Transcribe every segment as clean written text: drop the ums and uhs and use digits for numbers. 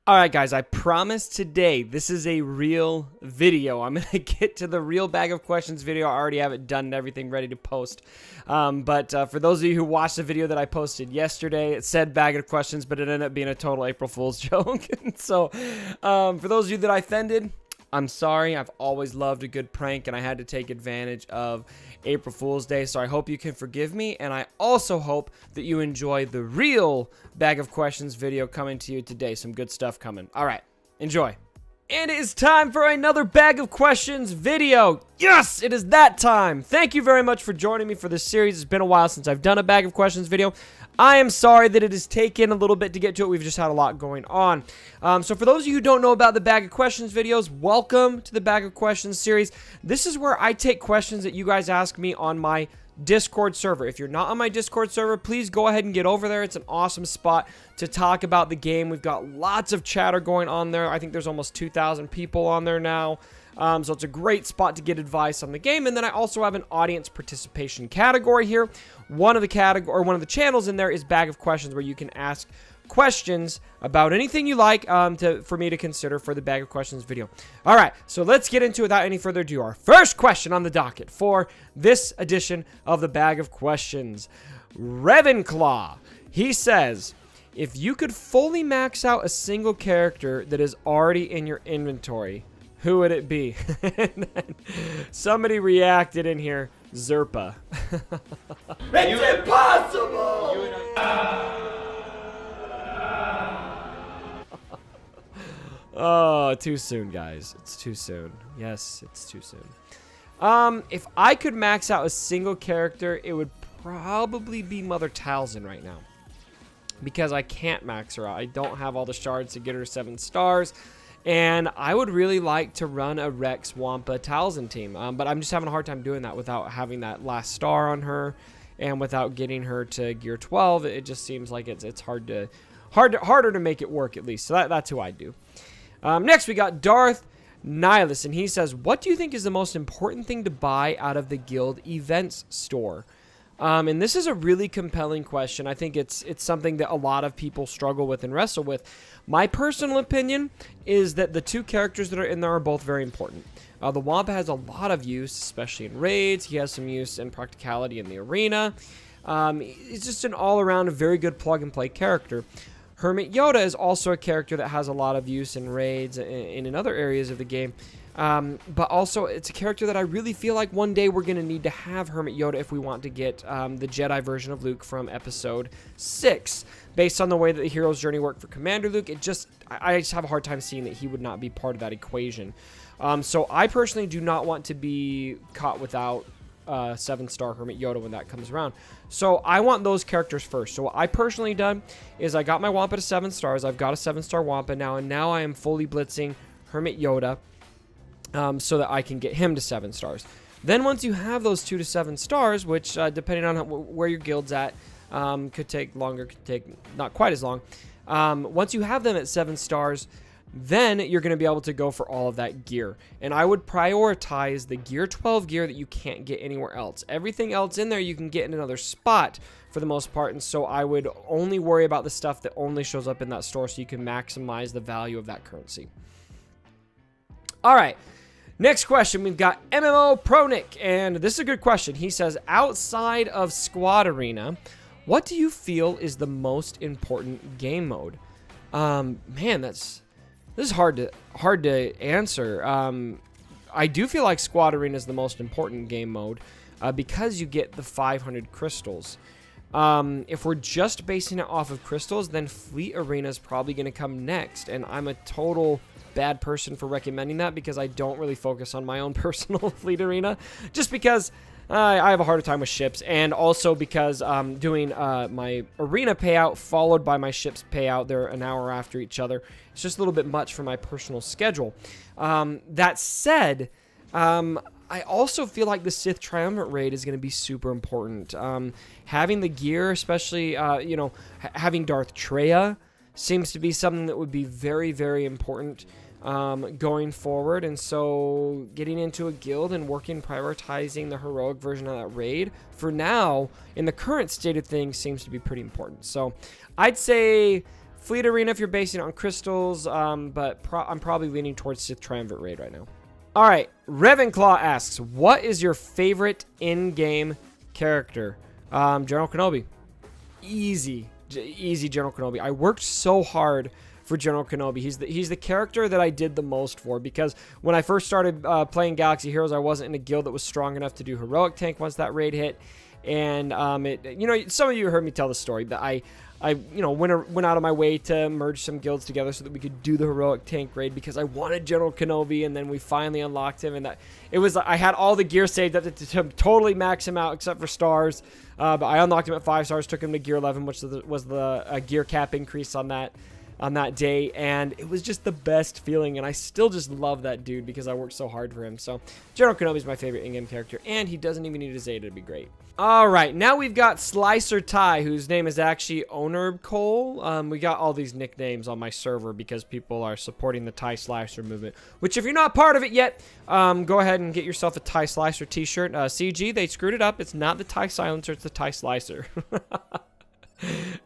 Alright guys, I promise today this is a real video. I'm going to get to the real bag of questions video. I already have it done and everything ready to post. But for those of you who watched the video that I posted yesterday, it said bag of questions, but it ended up being a total April Fool's joke. So for those of you that I offended, I'm sorry. I've always loved a good prank, and I had to take advantage of April Fool's Day, so I hope you can forgive me, and I also hope that you enjoy the real bag of questions video coming to you today. Some good stuff coming. All right, enjoy. And it is time for another bag of questions video. Yes, it is that time. Thank you very much for joining me for this series. It's been a while since I've done a bag of questions video. I am sorry that it has taken a little bit to get to it. We've just had a lot going on. So for those of you who don't know about the bag of questions videos, welcome to the bag of questions series. This is where I take questions that you guys ask me on my Discord server. If you're not on my Discord server, please go ahead and get over there. It's an awesome spot to talk about the game. We've got lots of chatter going on there. I think there's almost 2,000 people on there now. So it's a great spot to get advice on the game. And then I also have an audience participation category here. One of the channels in there is Bag of Questions, where you can ask questions about anything you like for me to consider for the Bag of Questions video. All right, so let's get into it without any further ado. Our first question on the docket for this edition of the Bag of Questions. Ravenclaw, he says, if you could fully max out a single character that is already in your inventory, who would it be? And then somebody reacted in here, Zerpa. It's impossible! Oh, too soon, guys. It's too soon. Yes, it's too soon. If I could max out a single character, it would probably be Mother Talzin right now. Because I can't max her out. I don't have all the shards to get her 7 stars. And I would really like to run a Rex Wampa Talzin team. But I'm just having a hard time doing that without having that last star on her. And without getting her to gear 12. It just seems like it's harder to make it work, at least. So that's who I do. Next, we got Darth Nihilus, and he says, what do you think is the most important thing to buy out of the guild events store? And this is a really compelling question. I think it's something that a lot of people struggle with and wrestle with. My personal opinion is that the 2 characters that are in there are both very important. The Wampa has a lot of use, especially in raids. He has some use and practicality in the arena. He's just an all-around very good plug-and-play character. Hermit Yoda is also a character that has a lot of use in raids and in other areas of the game. But also, it's a character that I really feel like one day we're going to need to have Hermit Yoda if we want to get the Jedi version of Luke from Episode 6. Based on the way that the hero's journey worked for Commander Luke, I just have a hard time seeing that he would not be part of that equation. So I personally do not want to be caught without 7-star Hermit Yoda when that comes around. So I want those characters first. So what I personally done is I got my Wampa to 7 stars. I've got a 7-star Wampa now, and now I am fully blitzing Hermit Yoda so that I can get him to 7 stars. Then once you have those 2 to 7 stars, which depending on where your guild's at, could take longer, could take not quite as long. Once you have them at 7 stars, then you're going to be able to go for all of that gear. And I would prioritize the gear 12 gear that you can't get anywhere else. Everything else in there you can get in another spot for the most part. And so I would only worry about the stuff that only shows up in that store so you can maximize the value of that currency. All right. Next question, we've got MMO Pronic. And this is a good question. He says, outside of Squad Arena, what do you feel is the most important game mode? Man, this is hard to answer. I do feel like Squad Arena is the most important game mode because you get the 500 crystals. If we're just basing it off of crystals, then Fleet Arena is probably going to come next, and I'm a total bad person for recommending that because I don't really focus on my own personal Fleet Arena, just because I have a harder time with ships, and also because doing my arena payout followed by my ships payout, they're an hour after each other. It's just a little bit much for my personal schedule. That said, I also feel like the Sith Triumvirate raid is going to be super important. Having the gear, especially, you know, having Darth Treya seems to be something that would be very, very important going forward. And so getting into a guild and prioritizing the heroic version of that raid for now in the current state of things seems to be pretty important. So I'd say Fleet Arena if you're basing it on crystals, but I'm probably leaning towards Sith Triumvirate Raid right now. All right, Ravenclaw asks, what is your favorite in-game character? General Kenobi. Easy General Kenobi. I worked so hard for General Kenobi. He's the character that I did the most for, because when I first started playing Galaxy Heroes, I wasn't in a guild that was strong enough to do heroic tank once that raid hit. And you know, some of you heard me tell the story that I you know, went out of my way to merge some guilds together so that we could do the heroic tank raid, because I wanted General Kenobi, and then we finally unlocked him, and that it was, I had all the gear saved up to totally max him out except for stars, but I unlocked him at 5 stars, took him to gear 11, which was the gear cap increase on that day, and it was just the best feeling, and I still just love that dude because I worked so hard for him. So General Kenobi is my favorite in-game character, and he doesn't even need a Zeta to be great. All right, now we've got Slicer Ty, whose name is actually Owner Cole. We got all these nicknames on my server because people are supporting the Ty Slicer movement, which if you're not part of it yet, go ahead and get yourself a Ty Slicer t-shirt. CG, they screwed it up. It's not the Ty Silencer, it's the Ty Slicer.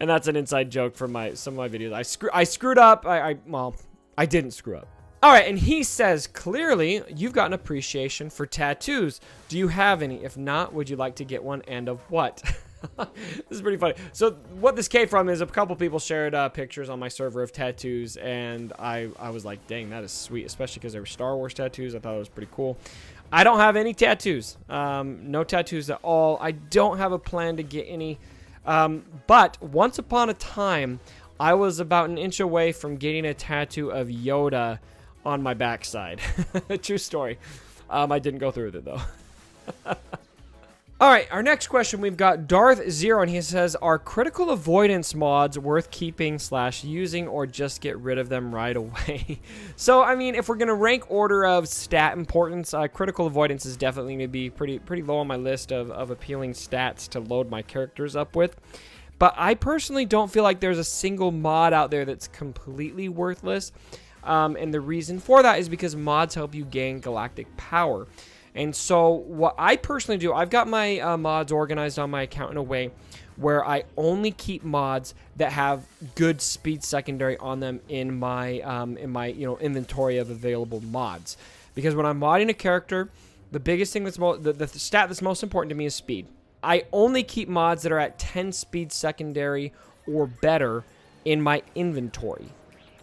And that's an inside joke from some of my videos. I screwed up. Well, I didn't screw up. All right, and he says, clearly, you've got an appreciation for tattoos. Do you have any? If not, would you like to get one, and of what? This is pretty funny. So what this came from is a couple people shared pictures on my server of tattoos, and I was like, dang, that is sweet, especially because they were Star Wars tattoos. I thought it was pretty cool. I don't have any tattoos. No tattoos at all. I don't have a plan to get any. But once upon a time, I was about an inch away from getting a tattoo of Yoda on my backside. True story. I didn't go through with it, though. All right, our next question, we've got Darth Zero, and he says, are critical avoidance mods worth keeping / using, or just get rid of them right away? So, I mean, if we're going to rank order of stat importance, critical avoidance is definitely going to be pretty low on my list of appealing stats to load my characters up with. But I personally don't feel like there's a single mod out there that's completely worthless. And the reason for that is because mods help you gain galactic power. And so what I personally do, I've got my mods organized on my account in a way where I only keep mods that have good speed secondary on them in my inventory of available mods. Because when I'm modding a character, the biggest thing the stat that's most important to me is speed. I only keep mods that are at 10 speed secondary or better in my inventory.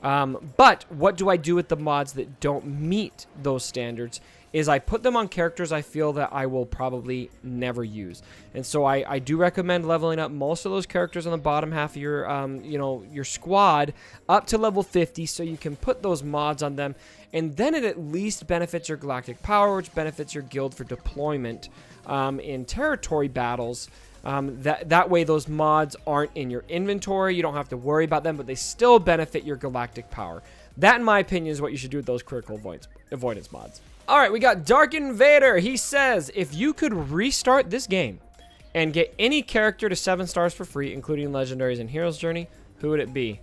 But what do I do with the mods that don't meet those standards is I put them on characters I feel that I will probably never use. And so I do recommend leveling up most of those characters on the bottom half of your, your squad up to level 50 so you can put those mods on them. And then it at least benefits your galactic power, which benefits your guild for deployment in territory battles. That way those mods aren't in your inventory. You don't have to worry about them, but they still benefit your galactic power. That, in my opinion, is what you should do with those critical avoidance mods. All right, we got Dark Invader. He says, if you could restart this game and get any character to 7 stars for free, including Legendaries and Hero's Journey, who would it be?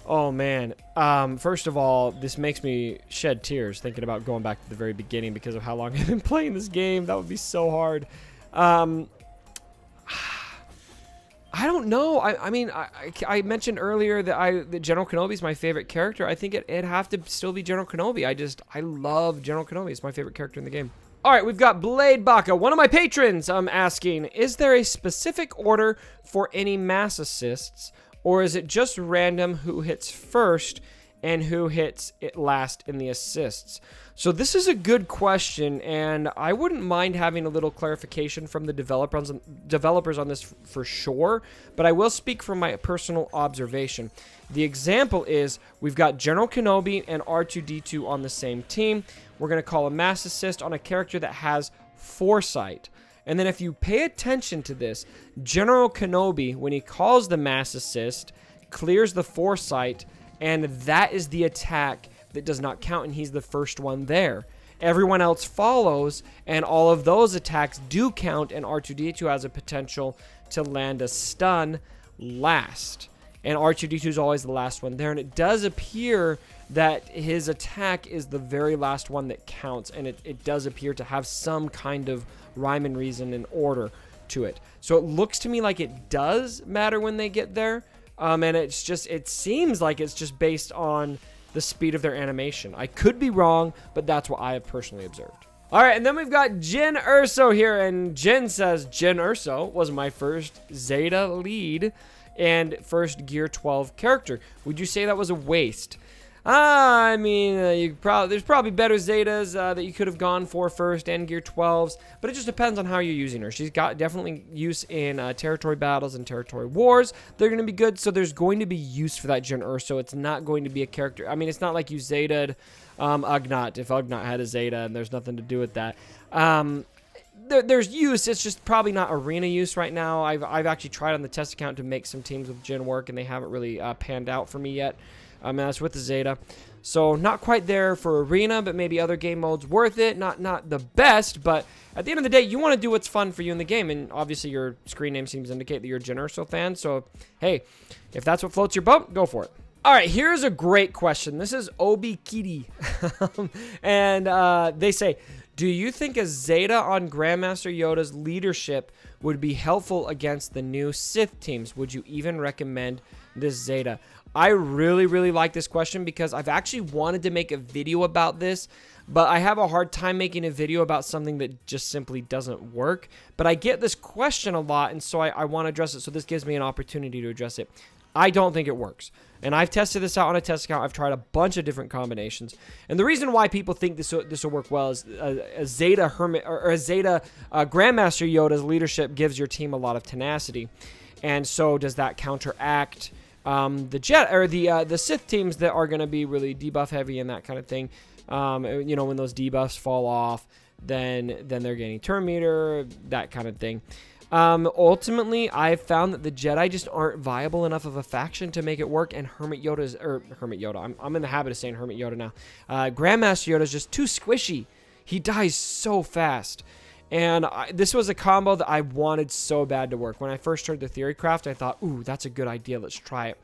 Oh, man. First of all, this makes me shed tears thinking about going back to the very beginning because of how long I've been playing this game. That would be so hard. I don't know. I mean, I mentioned earlier that General Kenobi is my favorite character. I think it'd have to still be General Kenobi. I love General Kenobi. It's my favorite character in the game. All right, we've got Blade Baka, one of my patrons. I'm asking, is there a specific order for any mass assists, or is it just random who hits first and who hits it last in the assists? So this is a good question, and I wouldn't mind having a little clarification from the developers on this for sure, but I will speak from my personal observation. The example is we've got General Kenobi and R2-D2 on the same team. We're going to call a mass assist on a character that has foresight. And then if you pay attention to this, General Kenobi, when he calls the mass assist, clears the foresight, and that is the attack that does not count, and he's the first one there. Everyone else follows, and all of those attacks do count, and R2-D2 has a potential to land a stun last. And R2-D2 is always the last one there, and it does appear that his attack is the very last one that counts, and it does appear to have some kind of rhyme and reason and order to it. So it looks to me like it does matter when they get there, And it seems like it's just based on the speed of their animation. I could be wrong, but that's what I have personally observed. All right, and then we've got Jyn Erso here, and Jyn says, Jyn Erso was my first Zeta lead and first Gear 12 character. Would you say that was a waste? I mean, there's probably better Zetas that you could have gone for first and Gear 12s, but it just depends on how you're using her. She's got definitely use in territory battles and territory wars. They're going to be good, so there's going to be use for that Jyn Erso. It's not going to be a character. I mean, it's not like you Zeta'd Ugnaught if Ugnaught had a Zeta, and there's nothing to do with that. There's use. It's just probably not arena use right now. I've actually tried on the test account to make some teams with Jyn work, and they haven't really panned out for me yet. That's with the Zeta. So not quite there for arena, but maybe other game modes worth it. Not the best, but at the end of the day, you want to do what's fun for you in the game. And obviously your screen name seems to indicate that you're a Jyn Erso fan. So, hey, if that's what floats your boat, go for it. All right, here's a great question. This is Obi Kitty. And they say, do you think a Zeta on Grandmaster Yoda's leadership would be helpful against the new Sith teams? Would you even recommend this Zeta? I really, really like this question because I've actually wanted to make a video about this, but I have a hard time making a video about something that just simply doesn't work. But I get this question a lot, and so I want to address it, so this gives me an opportunity to address it. I don't think it works. And I've tested this out on a test account. I've tried a bunch of different combinations. And the reason why people think this will work well is a Zeta Hermit or a Zeta Grandmaster Yoda's leadership gives your team a lot of tenacity. And so does that counteract the Sith teams that are going to be really debuff heavy and that kind of thing. You know, when those debuffs fall off, then they're getting turn meter, that kind of thing. Ultimately, I've found that the Jedi just aren't viable enough of a faction to make it work, and Hermit Yoda, I'm in the habit of saying Hermit Yoda now. Grandmaster Yoda is just too squishy. He dies so fast. And this was a combo that I wanted so bad to work. When I first heard the theory craft, I thought, ooh, that's a good idea. Let's try it.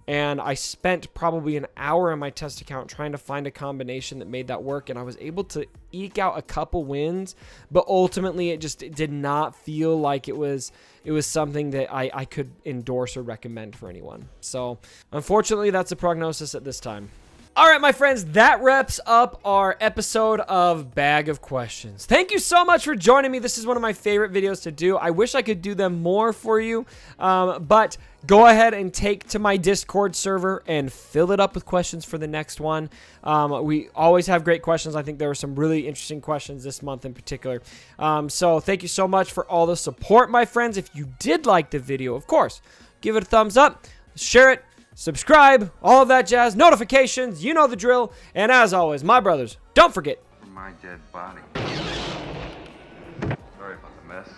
And I spent probably an hour on my test account trying to find a combination that made that work. And I was able to eke out a couple wins. But ultimately, it did not feel like it was something that I could endorse or recommend for anyone. So, unfortunately, that's a prognosis at this time. All right, my friends, that wraps up our episode of Bag of Questions. Thank you so much for joining me. This is one of my favorite videos to do. I wish I could do them more for you, but go ahead and take to my Discord server and fill it up with questions for the next one. We always have great questions. I think there were some really interesting questions this month in particular. So thank you so much for all the support, my friends. If you did like the video, of course, give it a thumbs up, share it, subscribe, all of that jazz, notifications, you know the drill. And as always, my brothers, don't forget. My dead body. Sorry about the mess.